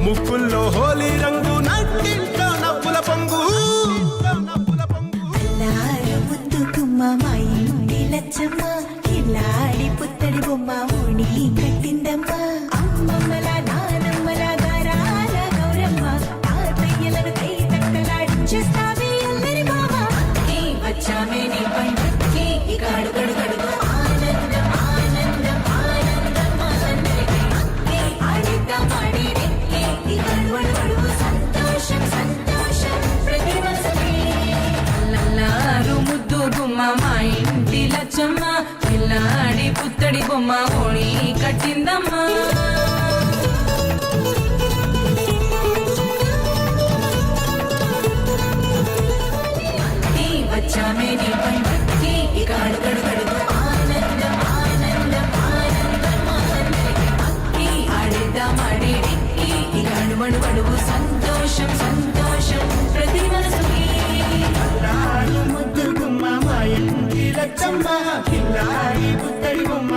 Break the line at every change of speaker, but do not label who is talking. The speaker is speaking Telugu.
ముక్కుల్లో హోలీ రంగు నట్టింట్లో నవ్వుల పొంగు
అల్లారు ముద్దు గుమ్మ మా ఇంటి లచ్చమ్మ కిల్లాడి పుత్తడి బొమ్మ ఓణి కట్టిందమ్మ అమ్మమ్మల నానమ్మల గారాల గౌరమ్మ తాతయ్యలను కై తక్కలాడించేస్తావే అల్లరి బావ వచ్చామే నీ పండుగకి ఇక అడుగడు గడుగు ఆనందం ఆనందం ఆనందం మనందరికీ ఆడిద్దాం ఆడిరే ఇక అడుగడు సంతోషం సంతోషం ప్రతి మనసుకి
అల్లారు ముద్దు గుమ్మ మా ఇంటి లచ్చమ్మ పిల్లాడి పుత్తడి బొమ్మ ఓణి కట్టిందమ్మా
వచ్చామే నీ పండుగకి ఇక అడుగడు గడుగు ఆనందం ఆనందం ఆనందం మనందరికీ ఆడిద్దాం ఆడిరే ఇక అడుగడు సంతోషం సంతోషం ప్రతి మనసుకి
ముద్దు గుమ్మ మా ఇంటి లచ్చమ్మ కిల్లాడి పుత్తడి బొమ్మ